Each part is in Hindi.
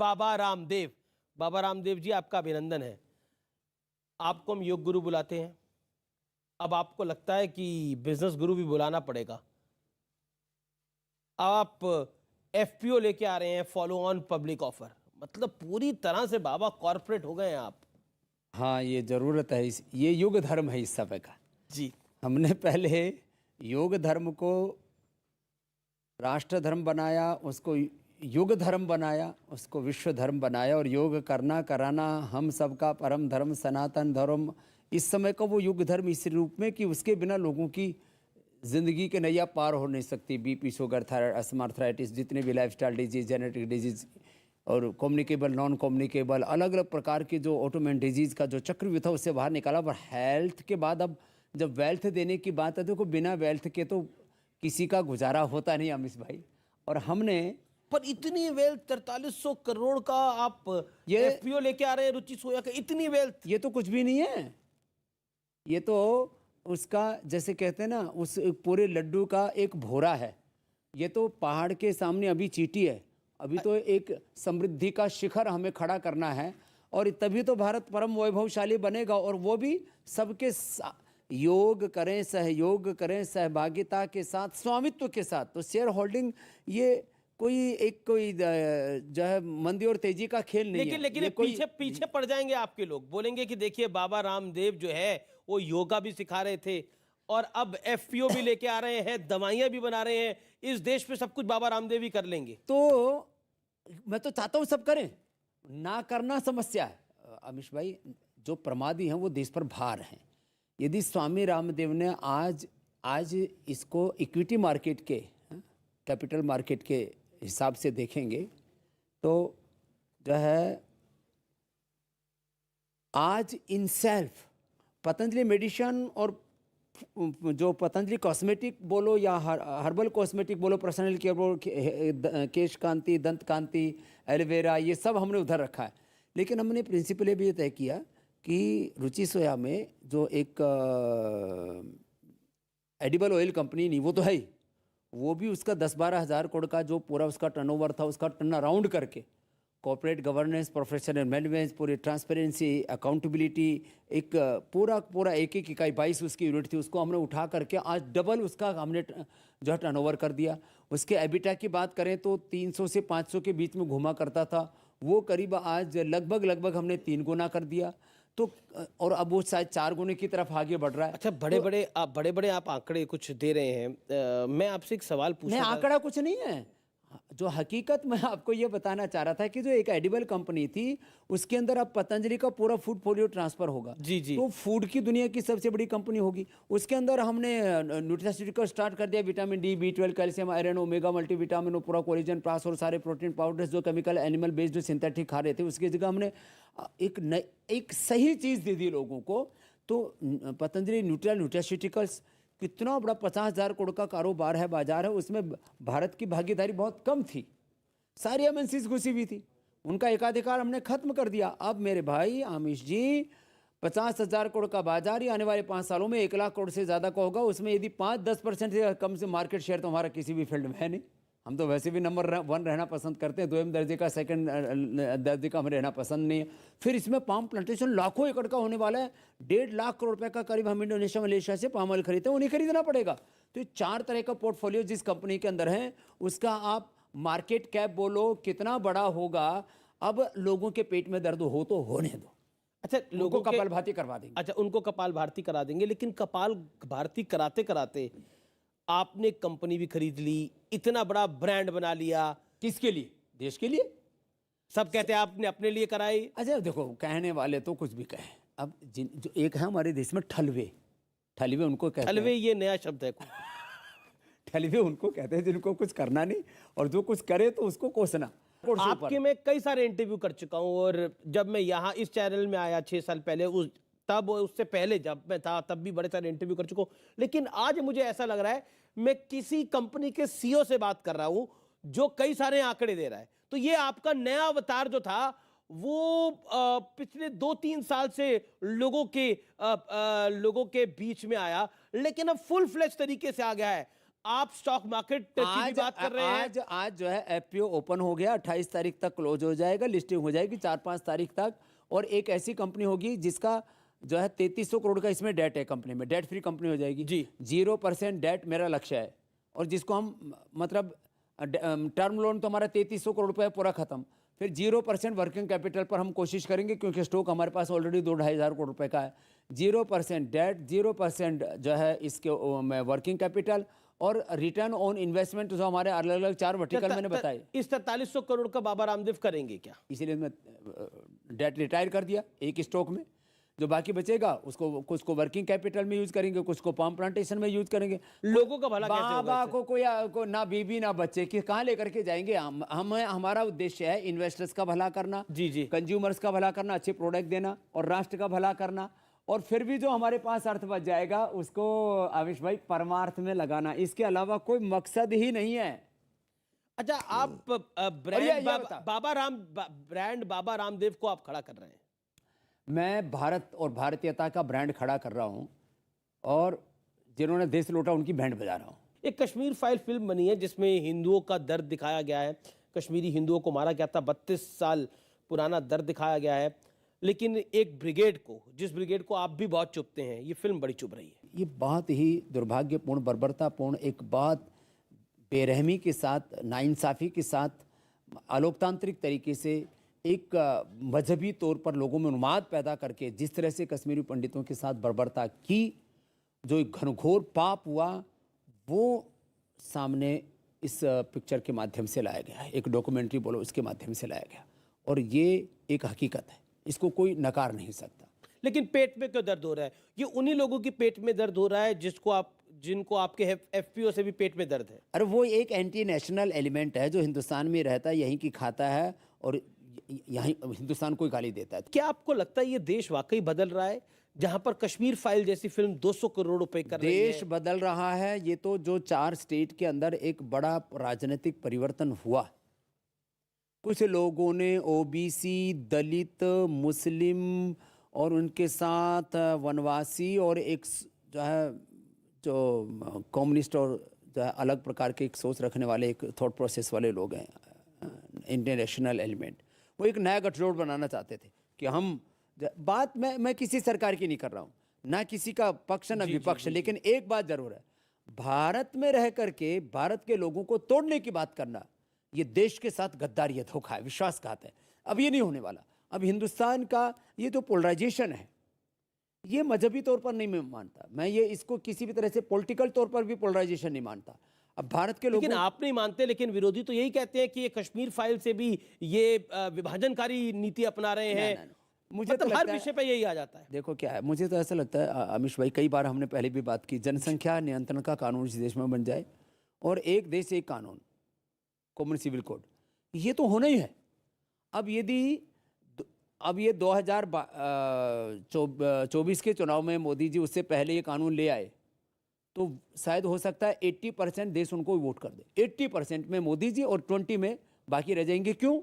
बाबा रामदेव। बाबा रामदेव जी, आपका अभिनंदन है। आपको हम योग गुरु बुलाते हैं, अब आपको लगता है कि बिजनेस गुरु भी बुलाना पड़ेगा। आप एफपीओ लेके आ रहे हैं, फॉलो ऑन पब्लिक ऑफर, मतलब पूरी तरह से बाबा कॉर्पोरेट हो गए हैं आप। हाँ, ये ज़रूरत है, ये युग धर्म है इस समय का। जी। हमने पहले योग धर्म को राष्ट्र धर्म बनाया, उसको युग धर्म बनाया, उसको विश्व धर्म बनाया, और योग करना कराना हम सबका परम धर्म सनातन धर्म। इस समय का वो युग धर्म इस रूप में कि उसके बिना लोगों की ज़िंदगी के नैया पार हो नहीं सकती। BP, sugar, thyroid, asthma, arthritis, जितने भी लाइफस्टाइल डिजीज, जेनेटिक डिजीज और कम्युनिकेबल, नॉन कम्युनिकेबल, अलग अलग प्रकार के जो ऑटोमेन डिजीज़ का जो चक्रव्यूह था उससे बाहर निकाला। पर हेल्थ के बाद अब जब वेल्थ देने की बात है, देखो बिना वेल्थ के तो किसी का गुजारा होता नहीं अमीश भाई। और हमने पर इतनी वेल्थ, 4300 करोड़ का आप ये एफपीओ लेके आ रहे हैं, रुचि सोया का, इतनी वेल्थ। ये तो कुछ भी नहीं है, ये तो उसका जैसे कहते हैं ना, उस पूरे लड्डू का एक भोरा है। ये तो पहाड़ के सामने अभी चींटी है, अभी तो एक समृद्धि का शिखर हमें खड़ा करना है, और तभी तो भारत परम वैभवशाली बनेगा। और वो भी सबके योग करें, सहयोग करें, सहभागिता के साथ, स्वामित्व के साथ। तो शेयर होल्डिंग ये कोई जो है मंदी और तेजी का खेल नहीं है। लेकिन पीछे पीछे पड़ जाएंगे आपके लोग, बोलेंगे कि देखिए बाबा रामदेव जो है वो योगा भी सिखा रहे थे और अब एफपीओ भी लेके आ रहे हैं, दवाइयां भी बना रहे हैं, इस देश में सब कुछ बाबा रामदेव ही कर लेंगे। तो मैं तो चाहता हूं सब करें, ना करना समस्या है। अमीश भाई, जो प्रमादी हैं वो देश पर भार हैं। यदि स्वामी रामदेव ने आज इसको इक्विटी मार्केट के, कैपिटल मार्केट के हिसाब से देखेंगे तो जो है आज इन सेल्फ पतंजलि मेडिसिन और जो पतंजलि कॉस्मेटिक बोलो या हर्बल कॉस्मेटिक बोलो, पर्सनल केयर बोलो, केश कांति, दंत कांति, एलोवेरा, ये सब हमने उधर रखा है। लेकिन हमने प्रिंसिपल भी ये तय किया कि रुचि सोया में जो एक एडिबल ऑयल कंपनी नहीं, वो तो है ही, वो भी उसका 10-12 हज़ार करोड़ का जो पूरा उसका टर्नओवर था, उसका टर्न अराउंड करके कॉर्पोरेट गवर्नेंस, प्रोफेशनल मैनेजमेंट, पूरी ट्रांसपेरेंसी, अकाउंटेबिलिटी, एक पूरा एक इकाई 22 उसकी यूनिट थी, उसको हमने उठा करके आज डबल उसका हमने जो है टर्नओवर कर दिया। उसके एबिटा की बात करें तो 300 से 500 के बीच में घुमा करता था, वो करीब आज लगभग हमने 3 गुना कर दिया। तो और अब वो शायद 4 गुने की तरफ आगे बढ़ रहा है। अच्छा, बड़े आप आंकड़े कुछ दे रहे हैं, मैं आपसे एक सवाल पूछना। आंकड़ा कुछ नहीं है, जो हकीकत मैं आपको ये बताना चाह रहा था कि जो एक एडिबल कंपनी थी उसके अंदर अब पतंजलि का पूरा फूड पोलियो ट्रांसफर होगा। जी जी। तो फूड की दुनिया की सबसे बड़ी कंपनी होगी। उसके अंदर हमने न्यूट्रास्यूटिकल स्टार्ट कर दिया, vitamin D, B12, calcium, iron, omega multivitamin, पूरा कोलेजन, प्रास और सारे प्रोटीन पाउडर्स जो केमिकल एनिमल बेस्ड सिंथेटिक खा रहे थे, उसकी जगह हमने एक सही चीज़ दे दी लोगों को। तो पतंजलि न्यूट्रास्यूटिकल्स कितना बड़ा 50,000 करोड़ का कारोबार है, बाजार है, उसमें भारत की भागीदारी बहुत कम थी, सारी एमएनसीज घुसी हुई थी, उनका एकाधिकार हमने खत्म कर दिया। अब मेरे भाई आमिश जी, 50,000 करोड़ का बाजार ही आने वाले 5 सालों में 1 लाख करोड़ से ज़्यादा का होगा। उसमें यदि 5-10% से कम से मार्केट शेयर तो हमारा किसी भी फील्ड में है नहीं। हम तो वैसे भी नंबर 1 रहना पसंद करते हैं, 2 दर्जे का, 2nd दर्जे का हमें रहना पसंद नहीं है। फिर इसमें पाम प्लांटेशन लाखों एकड़ का होने वाला है, 1.5 लाख करोड़ रुपए का करीब हम इंडोनेशिया, मलेशिया से पाम ऑयल खरीदते हैं, उन्हें खरीदना पड़ेगा। तो ये 4 तरह का पोर्टफोलियो जिस कंपनी के अंदर है, उसका आप मार्केट कैप बोलो कितना बड़ा होगा। अब लोगों के पेट में दर्द हो तो होने दो। अच्छा, लोगों को कपाल भाती करवा देंगे। अच्छा, उनको कपाल भारती करा देंगे, लेकिन कपाल भारती कराते कराते आपने कंपनी भी खरीद ली, इतना बड़ा ब्रांड बना लिया। किसके लिए? देश के लिए। सब कहते हैं आपने अपने लिए कराई। अच्छा देखो, कहने वाले तो कुछ भी कहें। अब जो एक है हमारे देश में ठलवे उनको कहते हैं। ठलवे, ये नया शब्द है। ठलवे उनको कहते हैं जिनको कुछ करना नहीं और जो कुछ करे तो उसको कोसना। आपके मैं कई सारे इंटरव्यू कर चुका हूं, और जब मैं यहाँ इस चैनल में आया 6 साल पहले, उससे पहले जब मैं था तब भी बड़े सारे इंटरव्यू कर चुका हूं। लेकिन आज मुझे ऐसा लग रहा है मैं किसी कंपनी के सीईओ से बात कर रहा हूं जो कई सारे आंकड़े दे रहा है। तो ये आपका नया अवतार जो था वो पिछले 2-3 साल से लोगों के बीच में आया, लेकिन अब फुल फ्लेज तरीके से आ गया है। आप स्टॉक मार्केट की भी बात कर रहे हैं। आज जो है एफपीओ ओपन हो गया, 28 तारीख तक क्लोज हो जाएगा, लिस्टिंग हो जाएगी 4-5 तारीख तक। और एक ऐसी कंपनी होगी जिसका जो है 3300 करोड़ का इसमें डेट है, कंपनी में डेट फ्री कंपनी हो जाएगी जी। 0% डेट मेरा लक्ष्य है। और जिसको हम मतलब टर्म लोन तो हमारा 3300 करोड़ रुपये पूरा खत्म, फिर 0% वर्किंग कैपिटल पर हम कोशिश करेंगे, क्योंकि स्टॉक हमारे पास ऑलरेडी 2-2.5 हज़ार करोड़ रुपए का है। 0% डेट, 0% जो है इसके वर्किंग कैपिटल, और रिटर्न ऑन इन्वेस्टमेंट जो हमारे अलग अलग 4 वर्टिकल मैंने बताए। इस 4300 करोड़ का बाबा रामदेव करेंगे क्या? इसीलिए मैं डेट रिटायर कर दिया एक स्टॉक में। जो बाकी बचेगा उसको कुछ को वर्किंग कैपिटल में यूज करेंगे, कुछ को पाम प्लांटेशन में यूज करेंगे। लोगों का भला कैसे होगा बाबा इससे? को ना बीबी ना बच्चे कि कहाँ लेकर के जाएंगे हम हमारा उद्देश्य है इन्वेस्टर्स का भला करना, जी जी। कंज्यूमर्स का भला करना, अच्छे प्रोडक्ट देना और राष्ट्र का भला करना। और फिर भी जो हमारे पास अर्थ बच जाएगा उसको आविश भाई परमार्थ में लगाना, इसके अलावा कोई मकसद ही नहीं है। अच्छा, आप ब्रांड बाबा रामदेव को आप खड़ा कर रहे हैं। मैं भारत और भारतीयता का ब्रांड खड़ा कर रहा हूं, और जिन्होंने देश लूटा उनकी बैंड बजा रहा हूं। एक कश्मीर फाइल फिल्म बनी है जिसमें हिंदुओं का दर्द दिखाया गया है। कश्मीरी हिंदुओं को मारा गया था, 32 साल पुराना दर्द दिखाया गया है। लेकिन एक ब्रिगेड को, जिस ब्रिगेड को आप भी बहुत चुभते हैं, ये फिल्म बड़ी चुभ रही है। ये बहुत ही दुर्भाग्यपूर्ण, बर्बरतापूर्ण, एक बात बेरहमी के साथ, नाइंसाफ़ी के साथ, अलोकतांत्रिक तरीके से एक मजहबी तौर पर लोगों में उन्माद पैदा करके जिस तरह से कश्मीरी पंडितों के साथ बर्बरता की, जो एक घनघोर पाप हुआ, वो सामने इस पिक्चर के माध्यम से लाया गया है। एक डॉक्यूमेंट्री बोलो, उसके माध्यम से लाया गया, और ये एक हकीकत है, इसको कोई नकार नहीं सकता। लेकिन पेट में क्यों दर्द हो रहा है? ये उन्हीं लोगों की पेट में दर्द हो रहा है जिनको आपके एफपीओ से भी पेट में दर्द है। अरे वो एक एंटी नेशनल एलिमेंट है जो हिंदुस्तान में रहता है, यहीं की खाता है और यहीं हिंदुस्तान को गाली देता है। क्या आपको लगता है ये देश वाकई बदल रहा है, जहां पर कश्मीर फाइल जैसी फिल्म 200 करोड़ रुपए कर रही है? देश बदल रहा है। ये तो जो 4 स्टेट के अंदर एक बड़ा राजनीतिक परिवर्तन हुआ, कुछ लोगों ने ओबीसी, दलित, मुस्लिम और उनके साथ वनवासी और एक जो है जो कम्युनिस्ट और जो है अलग प्रकार के एक सोच रखने वाले, एक थॉट प्रोसेस वाले लोग हैं, इंटरनेशनल एलिमेंट, वो एक नया गठजोड़ बनाना चाहते थे कि हम बात मैं किसी सरकार की नहीं कर रहा हूँ, ना किसी का पक्ष ना विपक्ष, लेकिन एक बात जरूर है, भारत में रह करके भारत के लोगों को तोड़ने की बात करना, ये देश के साथ गद्दारी है, धोखा है, विश्वासघात है। अब ये नहीं होने वाला। अब हिंदुस्तान का ये जो पोलराइजेशन है, ये मजहबी तौर पर नहीं मैं मानता, मैं ये इसको किसी भी तरह से पॉलिटिकल तौर पर भी पोलराइजेशन नहीं मानता। अब भारत के लोग, लेकिन आप नहीं मानते, लेकिन विरोधी तो यही कहते हैं कि ये कश्मीर फाइल से भी ये विभाजनकारी नीति अपना रहे हैं। मुझे मतलब तो हर लगता है, विषय पे यही आ जाता है। देखो क्या है, मुझे तो ऐसा लगता है अमीश भाई, कई बार हमने पहले भी बात की, जनसंख्या नियंत्रण का कानून इस देश में बन जाए और एक देश एक कानून, कॉमन सिविल कोड, ये तो होना ही है। अब ये 2024 के चुनाव में मोदी जी उससे पहले ये कानून ले आए तो शायद हो सकता है 80% देश उनको वोट कर दे। 80% में मोदी जी और 20 में बाकी रह जाएंगे। क्यों?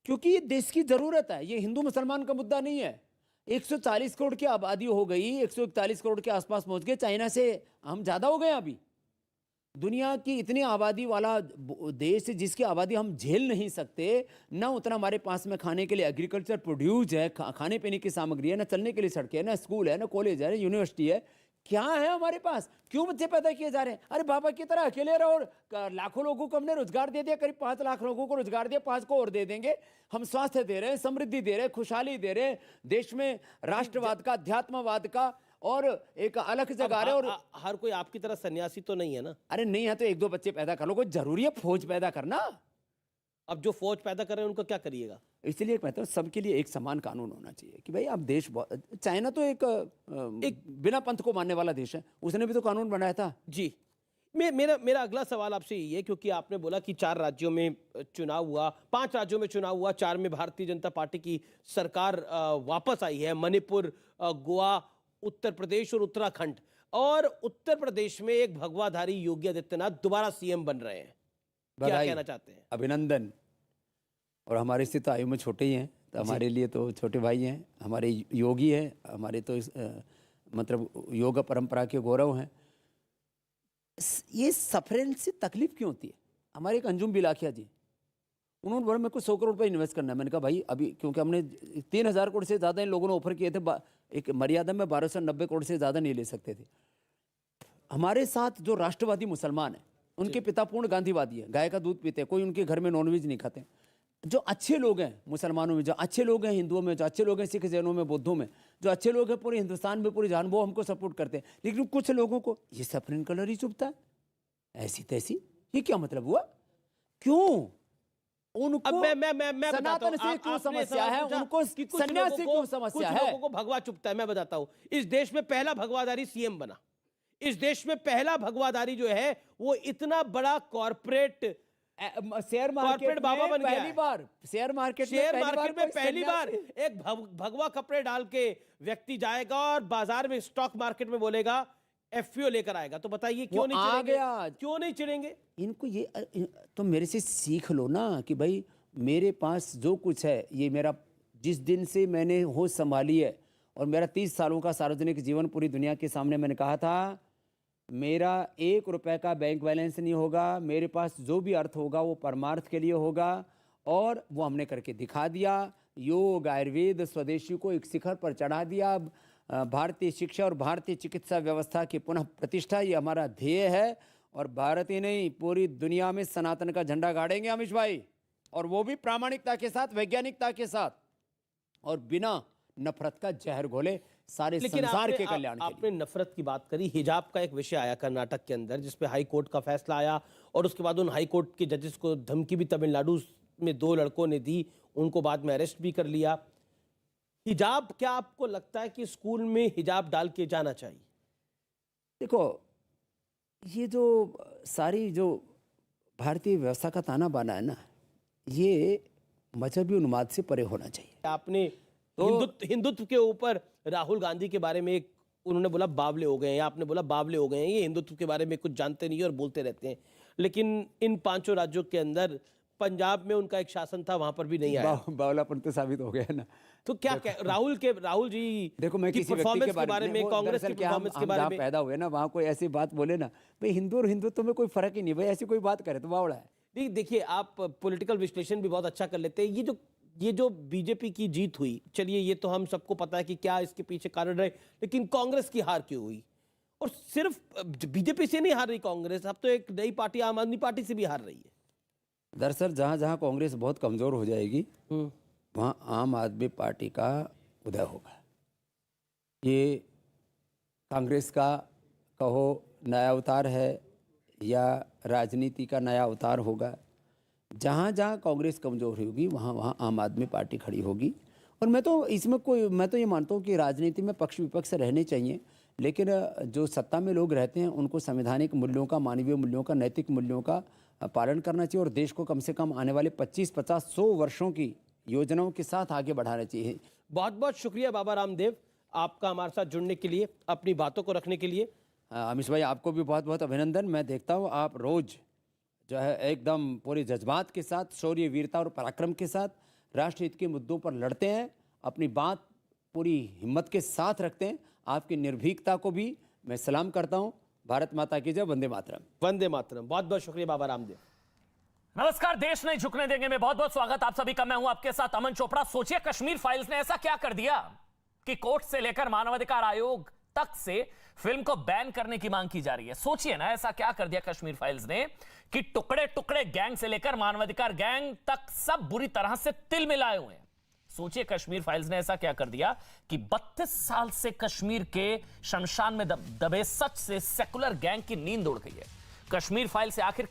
क्योंकि ये देश की ज़रूरत है, ये हिंदू मुसलमान का मुद्दा नहीं है। 140 करोड़ की आबादी हो गई, 141 करोड़ के आसपास पहुंच गए, चाइना से हम ज़्यादा हो गए। अभी दुनिया की इतनी आबादी वाला देश जिसकी आबादी हम झेल नहीं सकते, ना उतना हमारे पास में खाने के लिए एग्रीकल्चर प्रोड्यूस है, खाने पीने की सामग्री है, ना चलने के लिए सड़कें है, ना स्कूल है, ना कॉलेज है, ना यूनिवर्सिटी है। क्या है हमारे पास? क्यों बच्चे पैदा किए जा रहे हैं? अरे बाबा की तरह अकेले रहो, और लाखों लोगों को हमने रोजगार दे दिया, करीब 5 लाख लोगों को रोजगार दिया, 5 को और दे देंगे। हम स्वास्थ्य दे रहे हैं, समृद्धि दे रहे हैं, खुशहाली दे रहे हैं, देश में राष्ट्रवाद का, अध्यात्मवाद का और एक अलग जगह रहे। और हर कोई आपकी तरह सन्यासी तो नहीं है ना? अरे नहीं है तो 1-2 बच्चे पैदा कर लो, कोई जरूरी है फौज पैदा करना? अब जो फौज पैदा कर रहे हैं उनको क्या करिएगा? इसलिए कहता हूँ सबके लिए एक समान कानून होना चाहिए कि भाई आप देश, चाइना तो एक बिना पंथ को मानने वाला देश है, उसने भी तो कानून बनाया था। जी, मेरा अगला सवाल आपसे यही है, क्योंकि आपने बोला कि 4 राज्यों में चुनाव हुआ, 5 राज्यों में चुनाव हुआ, 4 में भारतीय जनता पार्टी की सरकार वापस आई है, मणिपुर, गोवा, उत्तर प्रदेश और उत्तराखंड। और उत्तर प्रदेश में एक भगवाधारी योगी आदित्यनाथ दोबारा सीएम बन रहे हैं। क्या कहना चाहते हैं? अभिनंदन। और हमारे से तो आयु में छोटे ही हैं, तो हमारे लिए तो छोटे भाई हैं, हमारे योगी हैं, हमारे तो मतलब योग परंपरा के गौरव हैं। ये सफरेन से तकलीफ क्यों होती है? हमारे एक अंजुम बिलाखिया जी, उन्होंने बोला मेरे को 100 करोड़ रुपए इन्वेस्ट करना है। मैंने कहा भाई अभी, क्योंकि हमने 3000 करोड़ से ज़्यादा इन लोगों ने ऑफर किए थे, एक मर्यादा में 1290 करोड़ से ज़्यादा नहीं ले सकते थे। हमारे साथ जो राष्ट्रवादी मुसलमान हैं, उनके पिता पूर्ण गांधीवादी है, गाय का दूध पीते हैं, कोई उनके घर में नॉनवेज नहीं खाते। जो अच्छे लोग हैं मुसलमानों में, जो अच्छे लोग हैं हिंदुओं में, जो अच्छे लोग हैं सिख जैनों में, बौद्धों में, जो अच्छे लोग हैं पूरे हिंदुस्तान में, पूरी जान, वो हमको सपोर्ट करते हैं। लेकिन कुछ लोगों को ये सफरीन कलर ही चुभता है, ऐसी तैसी। ये क्या मतलब हुआ? क्यों उनको अब मैं बताता हूं, सनातन से क्यों आपने समस्या सवाल है, पूछा उनको कि कुछ सन्यास से लोगों क्यों को- समस्या कुछ है? लोगों को भगवा चुभता है। मैं बताता हूं, इस देश में पहला भगवाधारी सीएम बना। इस देश में पहला भगवाधारी जो है वो इतना बड़ा कॉर्पोरेट शेयर मार्केट कॉर्पोरेट बाबा में बन गया पहली है। बार, शेयर मार्केट शेयर मार्केट में कोई पहली बार सन्यासी- एक भगवा कपड़े डाल के व्यक्ति जाएगा और बाजार में, स्टॉक मार्केट में बोलेगा, एफपीओ लेकर आएगा। तो बताइए क्यों वो नहीं आ चिढ़ेंगे? गया। क्यों नहीं चिढ़ेंगे? इनको ये तो मेरे से सीख लो ना कि भाई मेरे पास जो कुछ है, ये मेरा, जिस दिन से मैंने होश संभाली है और मेरा 30 सालों का सार्वजनिक जीवन पूरी दुनिया के सामने, मैंने कहा था मेरा 1 रुपए का बैंक बैलेंस नहीं होगा, मेरे पास जो भी अर्थ होगा वो परमार्थ के लिए होगा, और वो हमने करके दिखा दिया। योग, आयुर्वेद, स्वदेशी को एक शिखर पर चढ़ा दिया। भारतीय शिक्षा और भारतीय चिकित्सा व्यवस्था की पुनः प्रतिष्ठा, ये हमारा ध्येय है। और भारत ही नहीं, पूरी दुनिया में सनातन का झंडा गाड़ेंगे अमीश भाई, और वो भी प्रामाणिकता के साथ, वैज्ञानिकता के साथ, और बिना नफरत का जहर घोले सारे संसार के कल्याण के लिए। आपने नफरत की बात करी। हिजाब का एक विषय आया कर्नाटक के अंदर, जिसपे हाई कोर्ट का फैसला आया, और उसके बाद उन हाई कोर्ट के जजेस को धमकी भी तमिलनाडु में 2 लड़कों ने दी, उनको बाद में अरेस्ट भी कर लिया। हिजाब, क्या आपको लगता है कि स्कूल में हिजाब डाल के जाना चाहिए? देखो, ये जो सारी जो भारतीय व्यवस्था का ताना बाना है ना, ये मजहबी उन्माद से परे होना चाहिए। आपने हिंदुत्व के ऊपर राहुल गांधी के बारे में एक, उन्होंने बोला बावले हो गए हैं, आपने बोला बावले हो गए हैं, ये हिंदुत्व के बारे में कुछ जानते नहीं है और बोलते रहते हैं। लेकिन इन 5 राज्यों के अंदर पंजाब में उनका एक शासन था, वहां पर भी नहीं आया। बावलापन तो साबित हो गया ना। तो क्या राहुल जी देखो, मैं की किसी व्यक्ति परफॉर्मेंस के बारे में, कांग्रेस की परफॉर्मेंस के बारे में, पैदा हुए ना, वहाँ कोई ऐसी बात बोले ना, भाई हिंदू और हिंदुत्व में कोई फर्क ही नहीं, भाई ऐसी कोई बात करे तो बावड़ा है। देखिए आप पॉलिटिकल विश्लेषण भी बहुत अच्छा कर लेते हैं। ये जो बीजेपी की जीत हुई, चलिए ये तो हम सबको पता है कि क्या इसके पीछे कारण रहे, लेकिन कांग्रेस की हार क्यों हुई? और सिर्फ बीजेपी से नहीं हार रही कांग्रेस, अब तो एक नई पार्टी आम आदमी पार्टी से भी हार रही है। दरअसल जहाँ जहाँ कांग्रेस बहुत कमजोर हो जाएगी, वहाँ आम आदमी पार्टी का उदय होगा। ये कांग्रेस का कहो नया अवतार है या राजनीति का नया अवतार होगा। जहाँ जहाँ कांग्रेस कमजोर होगी, वहाँ वहाँ आम आदमी पार्टी खड़ी होगी। और मैं तो ये मानता हूँ कि राजनीति में पक्ष विपक्ष रहने चाहिए, लेकिन जो सत्ता में लोग रहते हैं उनको संवैधानिक मूल्यों का, मानवीय मूल्यों का, नैतिक मूल्यों का पालन करना चाहिए, और देश को कम से कम आने वाले 25, 50, 100 वर्षों की योजनाओं के साथ आगे बढ़ाना चाहिए। बहुत बहुत शुक्रिया बाबा रामदेव, आपका हमारे साथ जुड़ने के लिए, अपनी बातों को रखने के लिए। अमीश भाई, आपको भी बहुत बहुत अभिनंदन। मैं देखता हूँ आप रोज जो है एकदम पूरे जज्बात के साथ, शौर्य, वीरता और पराक्रम के साथ राष्ट्र हित के मुद्दों पर लड़ते हैं, अपनी बात पूरी हिम्मत के साथ रखते हैं। आपकी निर्भीकता को भी मैं सलाम करता हूँ। भारत माता की जय, वंदे मातरम। वंदे मातरम। बहुत बहुत शुक्रिया बाबा रामदेव। नमस्कार, देश नहीं झुकने देंगे में बहुत बहुत स्वागत आप सभी का। मैं हूं आपके साथ अमन चोपड़ा। सोचिए, कश्मीर फाइल्स ने ऐसा क्या कर दिया कि कोर्ट से लेकर मानवाधिकार आयोग तक से फिल्म को बैन करने की मांग की जा रही है। सोचिए ना, ऐसा क्या कर दिया कश्मीर फाइल्स ने कि टुकड़े टुकड़े गैंग से लेकर मानवाधिकार गैंग तक सब बुरी तरह से तिल मिलाए हुए हैं। सोचिए, कश्मीर फाइल्स ने ऐसा क्या कर दिया कि 32 साल से कश्मीर के शमशान में दबे सच से सेकुलर गैंग की नींद उड़ गई है। कश्मीर फाइल से आखिर